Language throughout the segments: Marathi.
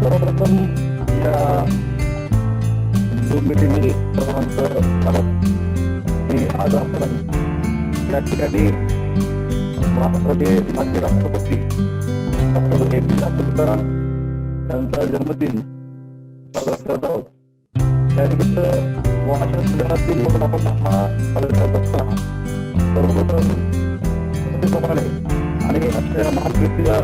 सर्वप्रथम या झूम मीटिंगमध्ये सर्वांचं स्वागत. आणि आज आपण या ठिकाणी महाराष्ट्राचे माजी राष्ट्रपती डॉक्टर APJ अब्दुल कलाम यांचा जन्मदिन साजरा करत आहोत. त्यानिमित्त वाचन सदनातील म्हणून आपण हा साजरा करत असताना सर्वप्रथम प्रमाणे आणि अशा महान व्यक्तीला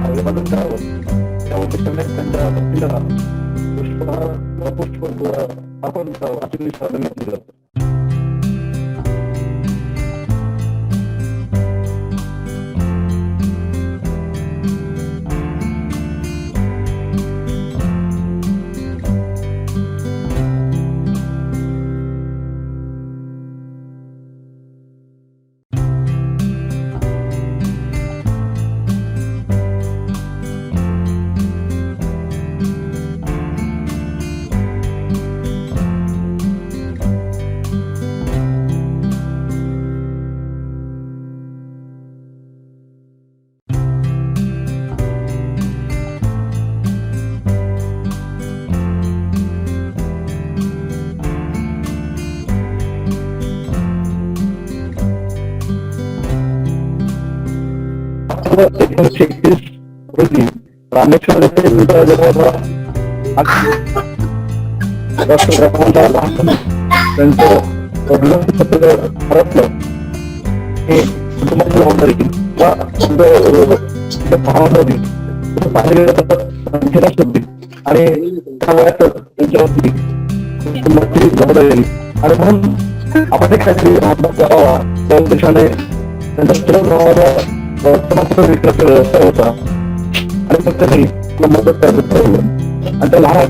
अभिवादन करावं त्या उद्देशाने त्यांच्या प्रतिमेला पुष्प आपण वाचन साधन घेतलं जातं. रोजी रामेश्वर येथे त्यांचं हरपलं हे कुटुंबाची जबाबदारी भावना होती. पाहिलं शब्द आणि त्या वयातच त्यांच्यावरती कुटुंबाची जबाबदारी आली आणि म्हणून आपण एक काहीतरी करावा त्या उद्देशाने त्यांच्या भावाला होता आणि मग त्यांनी मदत करायचं आणि त्या लहान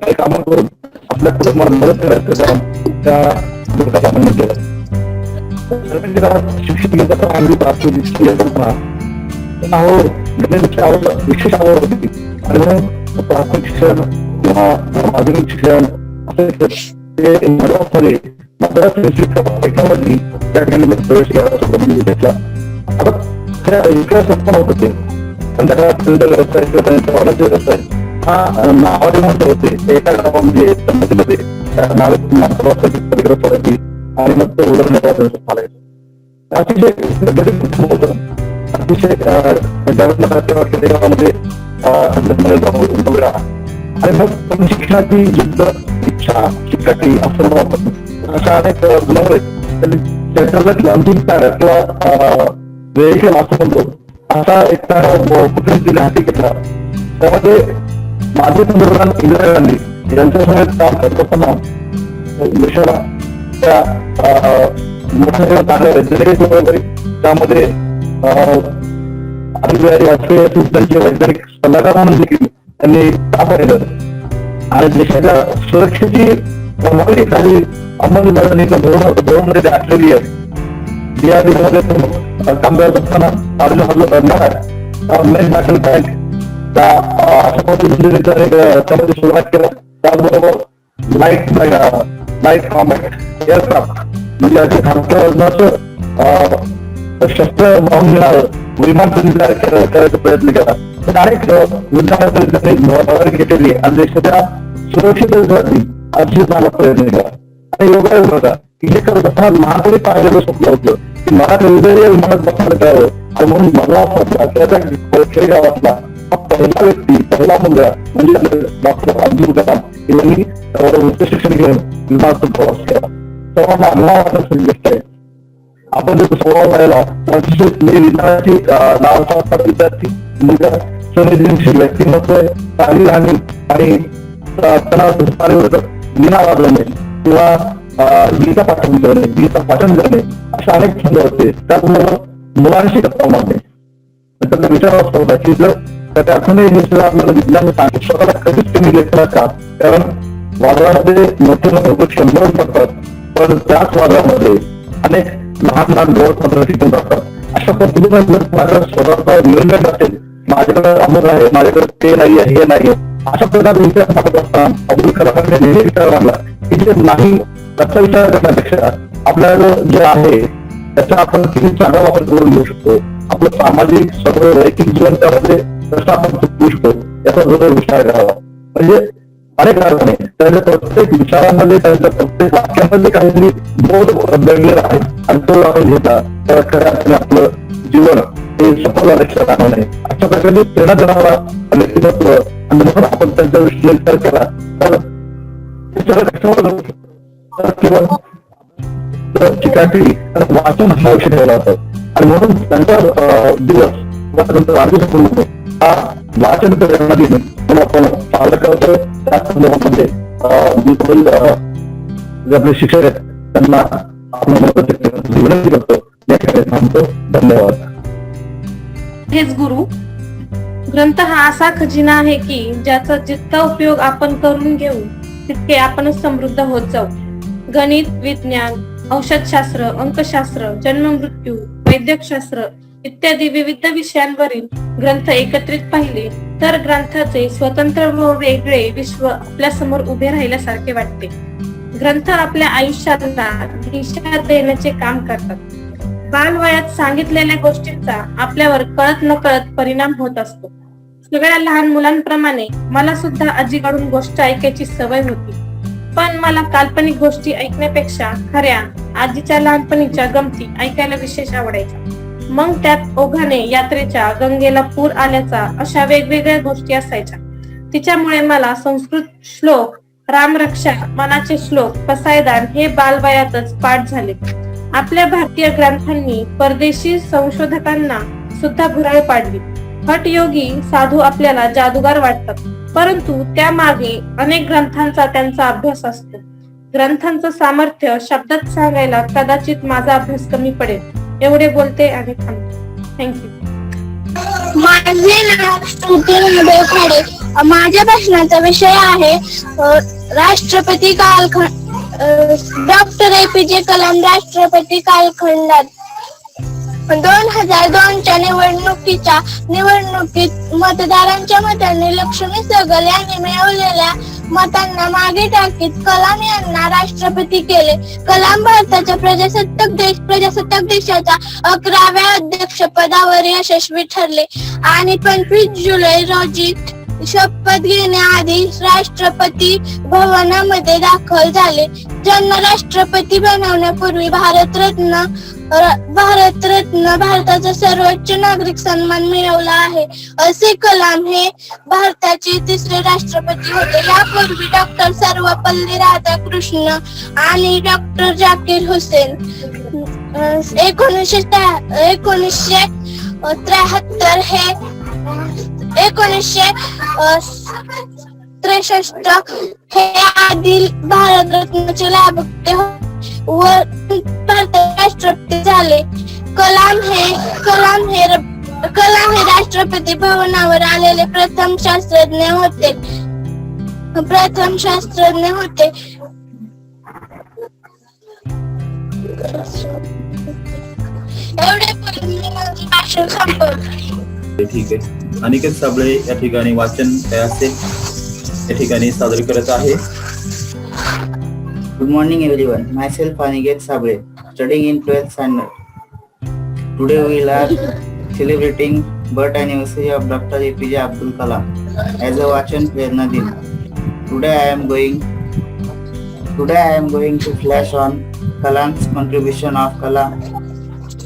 काही कामं करून आपल्या कुटुंबाला मदत करायचं काम त्या आपण केलं. शिक्षण घेताना गणिताची आवड विशेष आवड होती आणि म्हणून प्राथमिक शिक्षण किंवा माध्यमिक शिक्षण असे मद्रासमध्ये मद्रास टेक्नॉलॉजी त्या ठिकाणी प्रवेश घेतला. आता इकडे संपन्न होत होते त्यांच्या काळात व्यवसाय किंवा त्यांच्या वाढाचे व्यवसाय हा नावाचे म्हणत होते एका गावामध्ये संमतीमध्ये पडायची आणि मग ते उदरनिर्वाह चालायचं. अतिशय होतं अतिशय गावामध्ये आणि मग शिक्षणाची जिद्द इच्छा शिकायची असं अशा अनेक गुणामुळे अंतिम काळ किंवा वेळ असं म्हणतो असा एक कुटुंब हाती घेतला. त्यामध्ये माजी पंतप्रधान इंदिरा गांधी यांच्यासमोर काम करत असताना देशाला त्या मोठ्या चांगल्या त्यामध्ये वाजपेयी त्यांचे वैज्ञानिक सल्लागार म्हणून देखील त्यांनी काम केलं आणि देशाच्या सुरक्षेची खाली अंमलबजावणीच्या धोरणामध्ये आखलेली आहे. काम करत असताना नॅशनल बँक अशा पद्धतीने त्यामध्ये सुरुवात केला. त्याचबरोबर लाईट कॉम्बॅट एअरक्राफ्ट म्हणजे असे हलक्या वजनाचं शस्त्र वाहून घेणारं विमान तयार करायचा प्रयत्न केला. तर अनेक युद्धामध्ये घेतलेली आणि देशाच्या सुरक्षिततेसाठी अतिशय चांगला प्रयत्न केला. आणि योगायोग होता की हे करत असताना लहानपणी पाहिलेलं स्वप्न होतं की मला वेगवेगळ्या विमानात बसणार करावं आणि म्हणून मला त्याच्या खेडेगावातला पहिला व्यक्ती पहिला मुलगा म्हणजे डॉक्टर अब्दुल कलाम यांनी उच्च शिक्षण घेऊन विमानाचा प्रवास केला. सर्वांना अभिमानास्पद गोष्ट आहे. आपण जर 16 वयाला विज्ञानाची नावाचा विद्यार्थी मुलगा संवेदनशील व्यक्तिमत्व आहे चांगली राहणे आणि वीणा वाजवणे किंवा गीता पाठन करणे गीता पाठन करणे अशा अनेक छंद होते. त्याचबरोबर मुलांशी गप्पा मारणे त्यांना विचार असतो होता की जर त्या अर्थाने हे सुद्धा आपल्याला विज्ञान सांगितलं स्वतःला कधीच कमी लेखनात का कारण वादळामध्ये मोठे मोठे 100 पडतात पण त्याच वादळामध्ये अनेक लहान लहान गवत मात्र टिकून राहतात. अशा पद्धतीने जर माझा स्वतःचा नियोजन असेल माझ्याकडे अमर आहे माझ्याकडे ते नाहीये हे नाहीये अशा प्रकारे विचार टाकत असताना अब्दुल कलामांनी नेहमी विचार मांडला की जे नाही त्याचा विचार करण्यापेक्षा आपल्याला जे आहे त्याचा आपण किती चांगला वापर करून घेऊ शकतो आपलं सामाजिक सर्व वैयक्तिक जीवन त्यामध्ये कसं आपण जगू शकतो याचा जरूर विचार करावा. म्हणजे अनेक कारणे त्यांच्या प्रत्येक विचारांमध्ये त्यांच्या प्रत्येक वाक्यामध्ये काहीतरी बोध दडलेला आहे आणि तो आपण घेतला तर खऱ्या अर्थाने आपलं जीवन हे सफल लक्षात राहणार नाही. अशा प्रकारे प्रेरणा देणारा व्यक्तिमत्व आणि म्हणून आपण त्यांच्याविषयी विचार केला तर सगळं कशावर जाऊ शकतो किंवा शिकायची वाचन हा विषय ठेवला होता आणि म्हणून त्यांचा दिवस त्यांचा वाढदिवस हा वाचन प्रेरणा देणे म्हणून आपण साजरा करतो. त्या संदर्भामध्ये जे आपले शिक्षक आहेत त्यांना आपण विनंती करतो. या ठिकाणी थांबतो. धन्यवाद. हेच गुरु. ग्रंथ हा असा खजिना आहे की ज्याचा जितका उपयोग आपण करून घेऊ तितके आपण समृद्ध होत जाऊ. गणित, विज्ञान, औषधशास्त्र, अंकशास्त्र, जन्म मृत्यू, वैद्यकशास्त्र इत्यादी विविध विषयांवरील ग्रंथ एकत्रित पाहिले तर ग्रंथाचे स्वतंत्र व वेगळे विश्व आपल्या समोर उभे राहिल्यासारखे वाटते. ग्रंथ आपल्या आयुष्याला दिशा देण्याचे काम करतात. बालवयात सांगितलेल्या गोष्टींचा आपल्यावर कळत न कळत परिणाम होत असतो. सगळ्या लहान मुलांप्रमाणे मला सुद्धा आजीकडून गोष्ट ऐकायची सवय होती. पण मला काल्पनिक गोष्टी ऐकण्यापेक्षा खऱ्या आजीच्या लहानपणीच्या गमती ऐकायला विशेष आवडायच्या. मग त्यात ओघाने यात्रेच्या, गंगेला पूर आल्याचा अशा वेगवेगळ्या गोष्टी असायच्या. तिच्यामुळे मला संस्कृत श्लोक, रामरक्षा, मनाचे श्लोक, पसायदान हे बालवयातच पाठ झाले. आपल्या भारतीय ग्रंथांनी परदेशी संशोधकांना सुद्धा भुरळ पाडली. हठयोगी साधू आपल्याला जादूगार वाटतात, परंतु त्यामागे अनेक ग्रंथांचा त्यांचा अभ्यास असतो. ग्रंथांचं सामर्थ्य शब्दात सांगायला कदाचित माझा अभ्यास कमी पडेल. एवढे बोलते आणि थांबते. थँक्यू. माझे नाव श्रुती महादेव खाडे. माझ्या भाषणाचा विषय आहे राष्ट्रपती कालखंड. डॉक्टर APJ कलाम राष्ट्रपती कालखंडात 2002च्या निवडणुकीत मतदारांच्या मतांनी लक्ष्मी सहगल यांनी मिळवलेल्या मतांना मागे टाकीत कलाम यांना राष्ट्रपती केले. कलाम भारताच्या प्रजासत्ताक देशाच्या 11व्या अध्यक्षपदावर यशस्वी ठरले आणि 25 जुलै रोजी शपथ घेण्याआधी राष्ट्रपती भवनामध्ये दाखल झाले. ज्यांना राष्ट्रपती बनवण्यापूर्वी भारतरत्न भारताचा सर्वोच्च नागरिक सन्मान मिळवला आहे. असे कलाम हे भारताचे तिसरे राष्ट्रपती होते. यापूर्वी डॉक्टर सर्वपल्ली राधाकृष्ण आणि डॉक्टर जाकीर हुसेन 1963 हे आधी भारतरत्नाचे लाभोक्ते व भारताचे राष्ट्रपती झाले. कलाम हे राष्ट्रपती भवनावर आलेले प्रथम शास्त्रज्ञ होते. एवढे बोलून मी माझे भाषण संपवते. ठीक आहे. अनिकेत साबळे या ठिकाणी वाचन या ठिकाणी सादर करत आहे. Good morning everyone. Myself Aniket Sabre, studying in 12th standard. Today we are celebrating birth anniversary of Dr. APJ Abdul Kalam as a Vachan Prerna Din. Today I am going to flash on Kalam's contribution of Kalam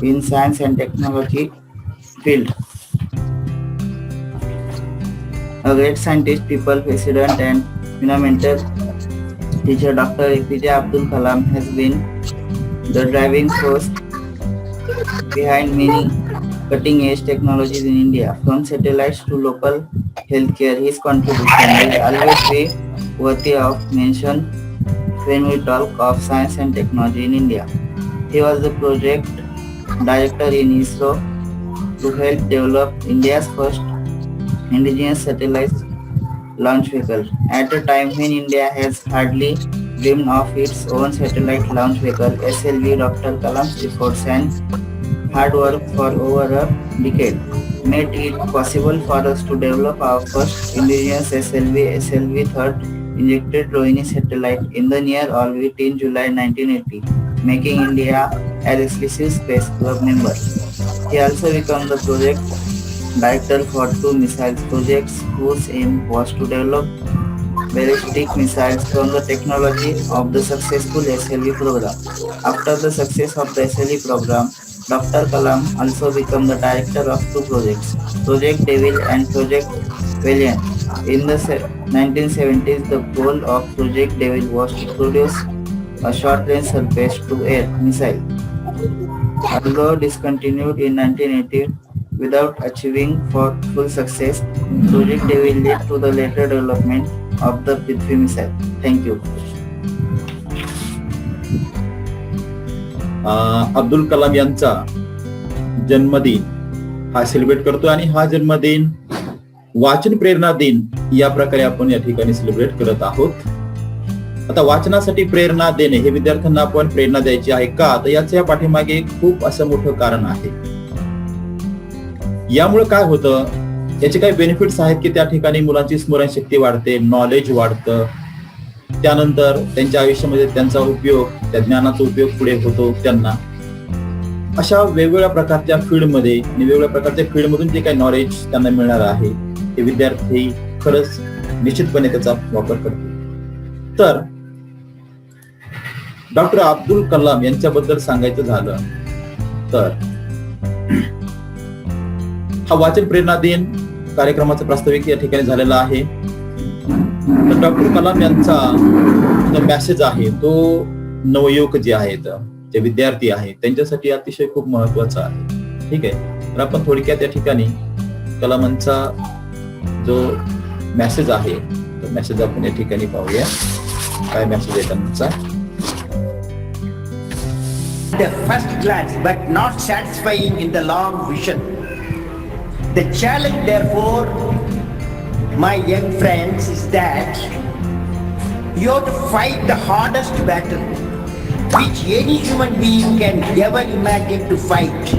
in science and technology field. A great scientist, people, president and fundamental teacher, Dr. APJ Abdul Kalam has been the driving force behind many cutting-edge technologies in India. From satellites to local healthcare, his contribution will always be worthy of mention when we talk of science and technology in India. He was the project director in ISRO to help develop India's first indigenous satellite launch vehicle. At a time when India has hardly dreamed of its own satellite launch vehicle, SLV, Dr. Kalam's efforts and hard work for over a decade made it possible for us to develop our first indigenous SLV third injected Rohini satellite in the near orbit in July 1980, making India an exclusive space club member. He also became the project director for 2 missiles projects whose aim was to develop ballistic missiles from the technology of the successful SLV program. After the success of the SLV program, Dr. Kalam also became the director of 2 projects, Project Devil and Project Valiant. In the 1970s, the goal of Project Devil was to produce a short-range surface-to-air missile. Although discontinued in 1980 without achieving full success, Project Devil led to the later development of the Prithvi missile. Thank you. Abdul Kalam यांचा जन्मदिन हा सेलिब्रेट करतो आणि हा जन्मदिन वाचन प्रेरणा दिन या प्रकारे आपण या ठिकाणी सेलिब्रेट करत आहोत. आता वाचनासाठी प्रेरणा देणे हे विद्यार्थ्यांना आपण प्रेरणा द्यायची आहे का, तर याच्या पाठीमागे खूप असं मोठं कारण आहे. यामुळे काय होतं, याचे काही बेनिफिट्स आहेत की त्या ठिकाणी मुलांची स्मरणशक्ती वाढते, नॉलेज वाढतं, त्यानंतर त्यांच्या आयुष्यामध्ये त्यांचा उपयोग, त्या ज्ञानाचा उपयोग पुढे होतो. त्यांना अशा वेगवेगळ्या प्रकारच्या फील्डमध्ये आणि वेगवेगळ्या प्रकारच्या फील्डमधून जे काही नॉलेज त्यांना मिळणार आहे ते विद्यार्थी खरंच निश्चितपणे त्याचा वापर करतील. तर डॉक्टर अब्दुल कलाम यांच्याबद्दल सांगायचं झालं तर हा वाचन प्रेरणा दिन कार्यक्रमाचा प्रास्ताविक या ठिकाणी झालेला आहे. तर डॉक्टर कलाम यांचा जो मेसेज आहे तो नवयुवक जे आहेत, जे विद्यार्थी आहेत त्यांच्यासाठी अतिशय खूप महत्वाचा आहे. ठीक आहे, तर आपण थोडक्यात या ठिकाणी कलामांचा जो मेसेज आहे तो मेसेज आपण या ठिकाणी पाहूया. काय मेसेज आहे त्यांचा. The first glance, but not satisfying in the long vision. The challenge, therefore, my young friends, is that you have to fight the hardest battle which any human being can ever imagine to fight,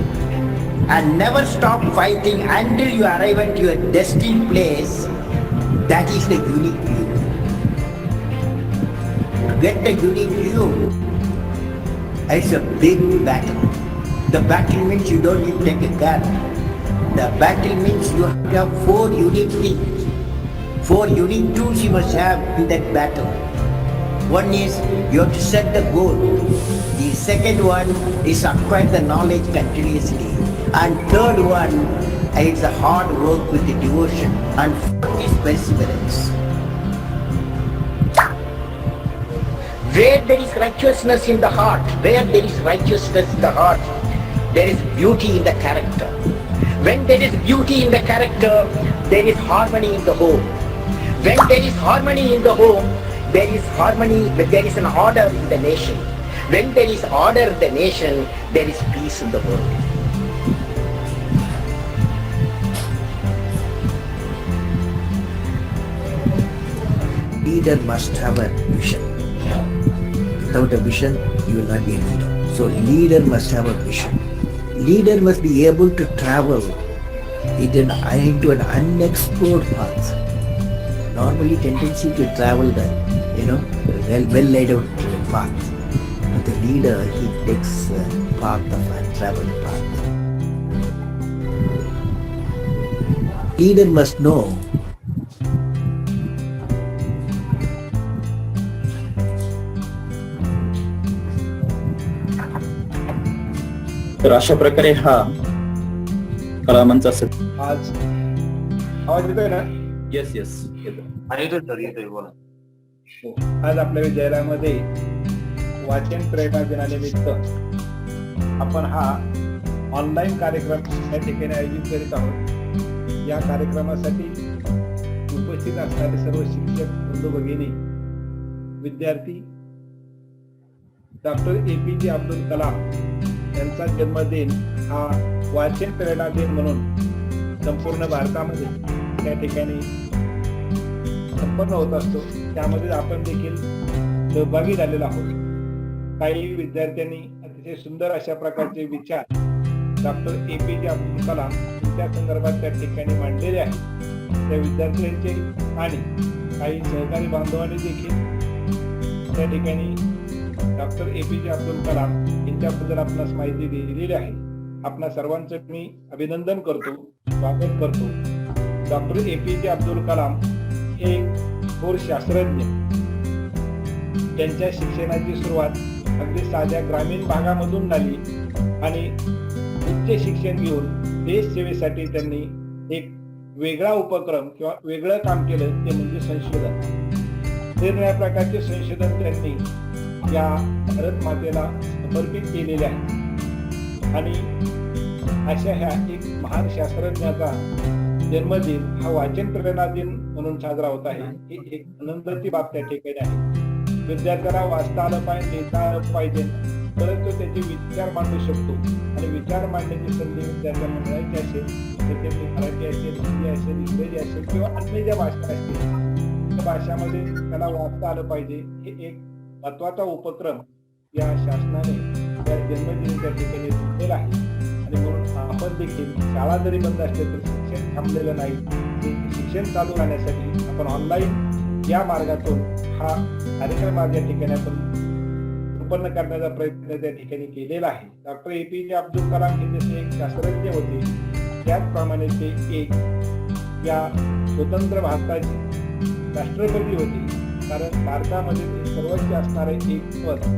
and never stop fighting until you arrive at your destined place. That is the unique view. To get the unique view, it's a big battle. The battle means you don't need to take a gun. The battle means you have to have 4 unique things. 4 unique tools you must have in that battle. One is you have to set the goal. The second one is acquire the knowledge continuously. And third one is the hard work with the devotion. And fourth is perseverance. Where there is righteousness in the heart, where there is righteousness in the heart, there is beauty in the character. When there is beauty in the character, there is harmony in the home. When there is harmony in the home, there is harmony, there is an order in the nation. When there is order in the nation, there is peace in the world. Leader must have a vision. Without a vision, you will not be a leader. So leader must have a vision. Leader must be able to travel into an unexplored path. Normally tendency to travel the, well laid out path. But the leader, he takes path of untraveled path. Leader must know तर अशा प्रकारे हा कलामांचा आज आवाज येतोय ना? येस येतो. आज आपल्या विद्यालयामध्ये वाचन प्रेरणा दिनानिमित्त आपण हा ऑनलाईन कार्यक्रम या ठिकाणी आयोजित करीत आहोत. या कार्यक्रमासाठी उपस्थित असणारे सर्व शिक्षक बंधू भगिनी, विद्यार्थी, डॉक्टर APJ अब्दुल कलाम यांचा जन्मदिन हा वाचन प्रेरणा दिन म्हणून संपूर्ण भारतामध्ये त्या ठिकाणी संपन्न होत असतो. त्यामध्ये आपण देखील सहभागी झालेलो आहोत. काही विद्यार्थ्यांनी अतिशय सुंदर अशा प्रकारचे विचार डॉक्टर APJ अब्दुल कलाम यांच्या संदर्भात त्या ठिकाणी मांडलेले आहेत. त्या विद्यार्थ्यांचे आणि काही सहकारी बांधवांनी देखील त्या ठिकाणी डॉक्टर APJ अब्दुल कलाम यांच्याबद्दल आपणास माहिती दिलेली आहे. आपणा सर्वांचं मी अभिनंदन करतो, स्वागत करतो. डॉक्टर APJ अब्दुल कलाम हे थोर शास्त्रज्ञ. त्यांच्या शिक्षणाची सुरुवात अगदी साध्या ग्रामीण भागामधून झाली आणि उच्च शिक्षण घेऊन देश सेवेसाठी त्यांनी एक वेगळा उपक्रम किंवा वेगळं काम केलं, ते म्हणजे संशोधन. निरनिराळ्या प्रकारचे संशोधन त्यांनी या भारत मातेला समर्पित केलेले आहे आणि अशा ह्या एक महान शास्त्रज्ञाचा जन्मदिन हा वाचन प्रेरणा दिन म्हणून साजरा होत आहे. ही एक आनंदाची बाब त्या ठिकाणी आहे. विद्यार्थ्यांना वाचता आलं पाहिजे, लिहिता आलं पाहिजे, तरच तो त्याचे विचार मांडू शकतो आणि विचार मांडण्याची संधी विद्यार्थ्यांना मिळायची असेल तर त्यांनी मराठी असेल, हिंदी असेल, इंग्रजी असेल किंवा अन्य ज्या भाषा असतील त्या भाषामध्ये त्याला वाचता आलं पाहिजे. हे एक महत्वाचा उपक्रम या शासनाने या जन्मदिनी त्या ठिकाणी घेतलेला आहे आणि म्हणून आपण देखील शाळा जरी बंद असले तर शिक्षण थांबलेलं नाही. ते शिक्षण चालू राहण्यासाठी आपण ऑनलाईन या मार्गातून हा कार्यक्रम आज या ठिकाणी आपण संपन्न करण्याचा प्रयत्न त्या ठिकाणी केलेला आहे. डॉक्टर APJ अब्दुल कलाम हे जसे एक शास्त्रज्ञ होते, त्याचप्रमाणे ते एक या स्वतंत्र भारताचे राष्ट्रपती होते. कारण भारतामध्ये ते सर्वोच्च असणारे एक पद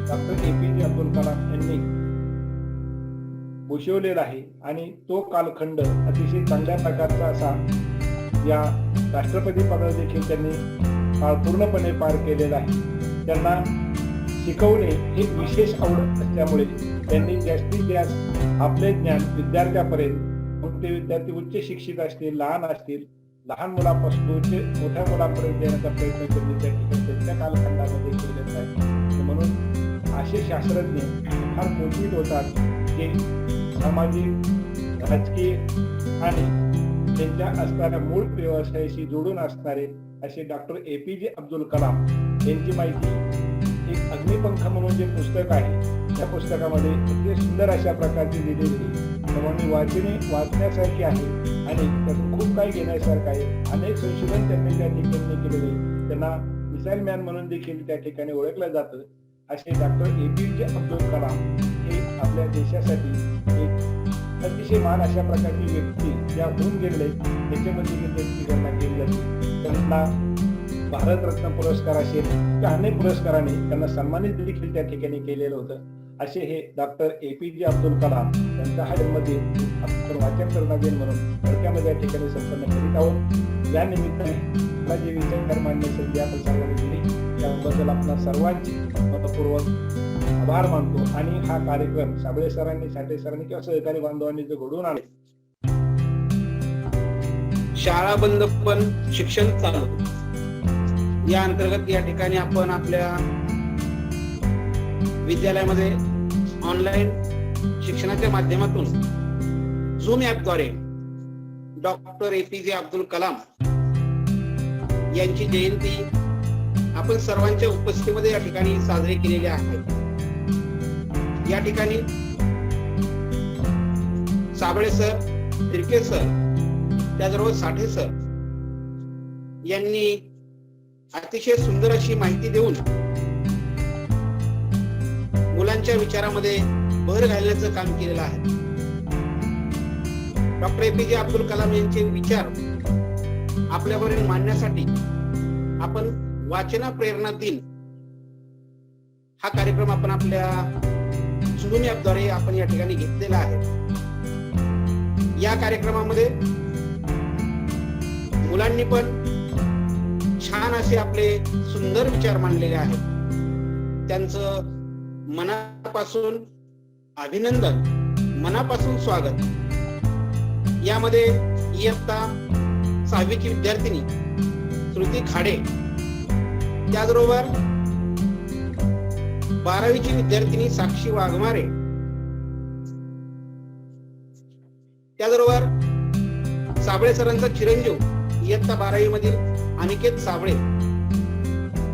डॉक्टर APJ अब्दुल कलाम यांनी भूषवलेला आहे आणि तो कालखंड अतिशय चांगल्या प्रकारचा असा या राष्ट्रपती पदाला देखील त्यांनी पूर्णपणे पार केलेला आहे. त्यांना शिकवणे हे विशेष आवड असल्यामुळे त्यांनी जास्तीत जास्त आपले ज्ञान विद्यार्थ्यापर्यंत, मग ते विद्यार्थी उच्च शिक्षित असतील, लहान असतील, लहान मुलापासून मोठ्या मुलांपर्यंत देण्याचा प्रयत्न त्यांनी त्या ठिकाणी त्यांच्या कालखंडामध्ये केलेला आहे. म्हणून असे शास्त्रज्ञ फार मोठीत होतात जे सामाजिक, राजकीय आणि त्यांच्या असणाऱ्या मूळ व्यवसायाशी जोडून असणारे असे डॉक्टर APJ अब्दुल कलाम यांची माहिती एक अग्निपंख म्हणून जे पुस्तक आहे त्या पुस्तकामध्ये अतिशय सुंदर अशा प्रकारची लिहिलेली सर्वांनी वाचण्यासारखी आहे आणि त्यातून खूप काही घेण्यासारखं आहे. अनेक संशोधन त्यांनी त्या ठिकाणी केलेले, त्यांना मिसाईल मॅन म्हणून देखील त्या ठिकाणी ओळखलं जातं. असे डॉक्टर APJ अब्दुल कलाम हे आपल्या देशासाठी एक अतिशय महान अशा प्रकारची व्यक्ती ज्या होऊन गेले त्याच्यामध्ये त्यांची गणना केली जाते. त्यांना भारतरत्न पुरस्कार असेल किंवा अनेक पुरस्काराने त्यांना सन्मानित देखील त्या ठिकाणी केलेलं होतं. असे हे डॉक्टर APJ अब्दुल कलाम यांचा हा जन्मदिन आपण वाचन प्रेरणा दिन म्हणून थोडक्यामध्ये या ठिकाणी संपन्न करीत आहोत. या निमित्ताने मला जे विचार मांडण्याची संधी आपण सर्वांनी दिली त्याबद्दल आपल्या सर्वांची मनपूर्वक आभार मानतो आणि हा कार्यक्रम साबळे सरांनी, साठे सरांनी किंवा सहकारी बांधवांनी जो घडवून आणले. शाळा बंद पण शिक्षण चालू, या अंतर्गत या ठिकाणी आपण आपल्या विद्यालयामध्ये ऑनलाईन शिक्षणाच्या माध्यमातून झूम ॲपद्वारे डॉक्टर APJ अब्दुल कलाम यांची जयंती आपण सर्वांच्या उपस्थितीमध्ये या ठिकाणी साजरी केलेली आहे. या ठिकाणी साबळे सर, तिरके सर, त्याचबरोबर साठे सर यांनी अतिशय सुंदर अशी माहिती देऊन मुलांच्या विचारामध्ये भर घालण्याचं काम केलेलं आहे. डॉक्टर APJ अब्दुल कलाम यांचे विचार आपल्यापर्यंत मांडण्यासाठी आपण वाचना प्रेरणा दिन हा कार्यक्रम आपण आपल्या झूम ॲपद्वारे आपण या ठिकाणी घेतलेला आहे. या कार्यक्रमामध्ये मुलांनी पण छान असे आपले सुंदर विचार मांडलेले आहेत. त्यांचं मनापासून अभिनंदन, मनापासून स्वागत. यामध्ये इयत्ता 6वीची विद्यार्थिनी श्रुती खाडे, त्याचबरोबर 12वीची विद्यार्थिनी साक्षी वाघमारे, त्याचबरोबर साबळे सरांचा चिरंजीव इयत्ता 12वी मधील अनिकेत साबळे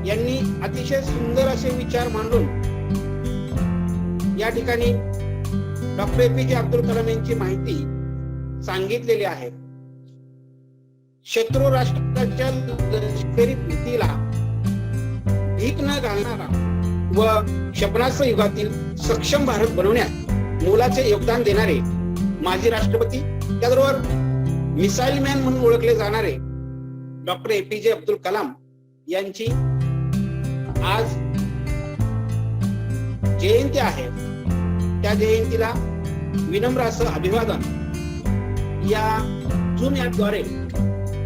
यांनी अतिशय सुंदर असे विचार मांडून या ठिकाणी डॉक्टर APJ अब्दुल कलाम यांची माहिती सांगितलेली आहे. शत्रू राष्ट्राच्या लष्करी भीतीला भीक न घालणारा व क्षेपणास्त्र युगातील सक्षम भारत बनवण्यात मोलाचे योगदान देणारे माजी राष्ट्रपती, त्याचबरोबर मिसाईल मॅन म्हणून ओळखले जाणारे डॉक्टर APJ अब्दुल कलाम यांची आज जयंती आहे. त्या जयंतीला विनम्र असं अभिवादन या झूम ॲपद्वारे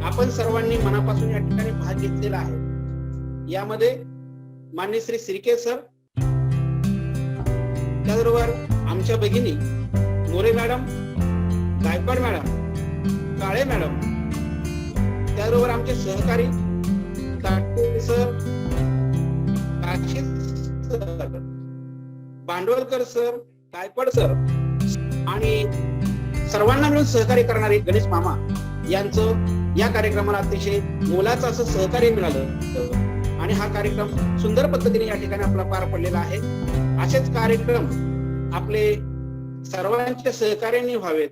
आपण सर्वांनी मनापासून या ठिकाणी भाग घेतलेला आहे. यामध्ये माननीय श्री सिरके सर, त्याचबरोबर आमच्या भगिनी मोरे मॅडम, गायकवाड मॅडम, काळे मॅडम, त्याचबरोबर आमचे सहकारी ताटे sir, Kashid sir, Bhandwalkar sir, Gaikwad sir आणि सर्वांना मिळून सहकार्य करणारे गणेश मामा यांचं या कार्यक्रमाला अतिशय मोलाचं असं सहकार्य मिळालं आणि हा कार्यक्रम सुंदर पद्धतीने या ठिकाणी आपला पार पडलेला आहे. असेच कार्यक्रम आपले सर्वांच्या सहकार्याने व्हावेत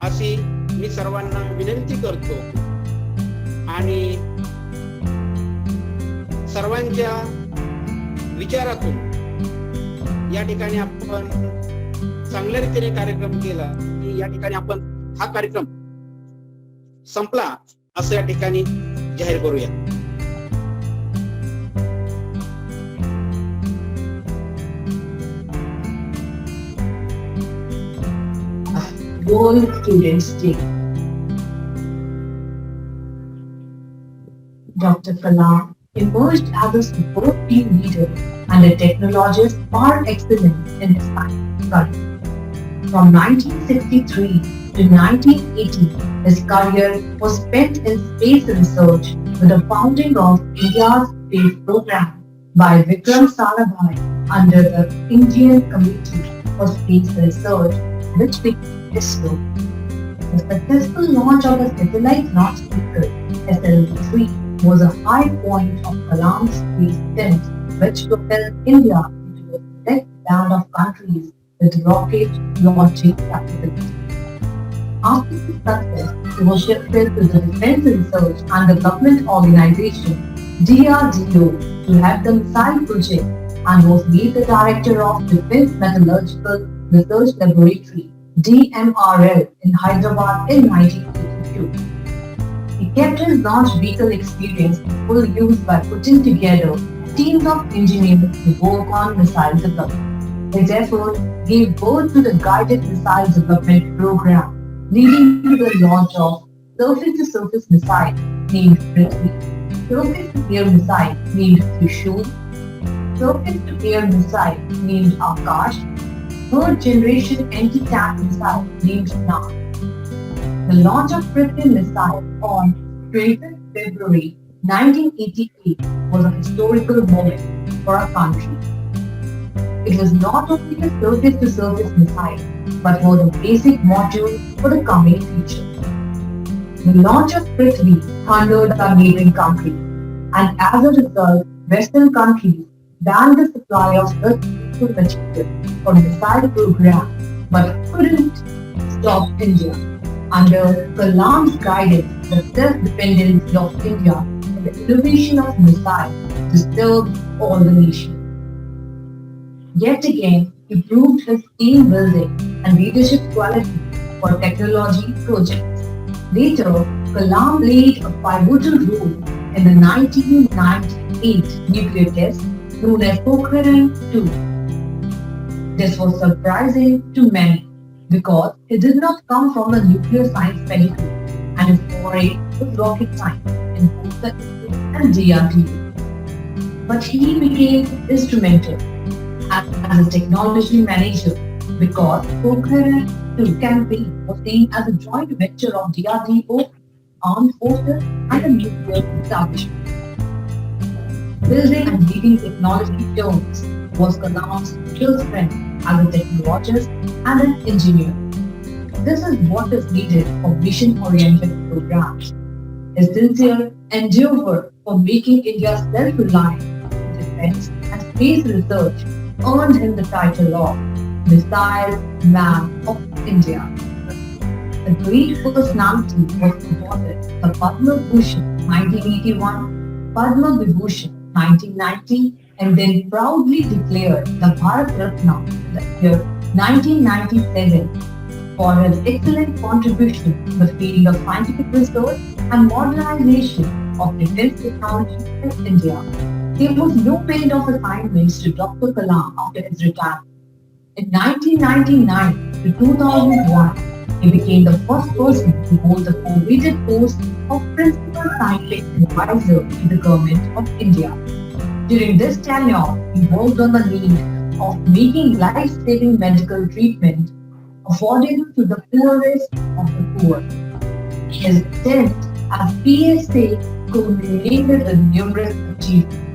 अशी मी सर्वांना विनंती करतो आणि सर्वांच्या विचारातून या ठिकाणी आपण चांगल्या रीतीने कार्यक्रम केला की या ठिकाणी आपण हा कार्यक्रम संपला असं या ठिकाणी जाहीर करूया. World Students Day. Dr. Kalam emerged as a superb team leader and a technologist par excellence in his time. From 1963 to 1980, his career was spent in space research with the founding of India's space program by Vikram Sarabhai under the Indian Committee for Space Research, which became ISRO. The successful launch of the satellite launch vehicle SLV-3 was a high point of Kalam's space stint, which propelled India into a select band of countries with rocket launching capability. After his success, he was shifted to the Defense Research and Development Organization (DRDO) to head the missile project and was made the director of Defense Metallurgical Research Laboratory (DMRL) in Hyderabad in 1982. He kept his launch vehicle experience in full use by putting together teams of engineers to work on missile development. His effort gave birth to the Guided Missile Development Program, leading to the launch of surface-to-surface missile named Prithvi, surface-to-air missile named Trishul, surface-to-air missile named Akash, third generation anti-tank missile named Nag. The launch of Prithvi missile on 25th February 1988 was a historical moment for our country. It was not only a surface-to-surface missile, but was a basic module for the coming future. The launch of Prithvi thundered our neighboring countries, and as a result, Western countries banned the supply of such useful material for missile program, but couldn't stop India. Under Kalam's guidance, the self-dependency of India and the innovation of missiles disturbed all the nations. Yet again, he proved his team building and leadership qualities for technology projects. Later, Kalam played a pivotal role in the 1998 nuclear test known as Pokhran-2. This was surprising to many because he did not come from a nuclear science pedigree and his foray was rocket science in both the ISRO and DRDO. But he became instrumental as a technology manager because Pokhran-2 campaign was seen as a joint venture of DRDO, armed forces and the nuclear establishment. Building and leading technology terms was Kalam's real strength as a technologist and an engineer. This is what is needed for mission-oriented programs. His sincere endeavor for making India self-reliant in defense and space research earned him the title of Missile Man of India. The great personality was awarded the Padma Bhushan 1981, Padma Vibhushan 1990, and then proudly declared the Bharat Ratna in the year 1997 for his excellent contribution to the field of scientific research and modernization of defense technology in India. There was no end of assignments to Dr. Kalam after his retirement. In 1999 to 2001, he became the first person to hold the coveted post of Principal Scientific Advisor to the Government of India. During this tenure, he worked on the need of making life-saving medical treatment affordable to the poorest of the poor. His stint as PSA culminated with numerous achievements.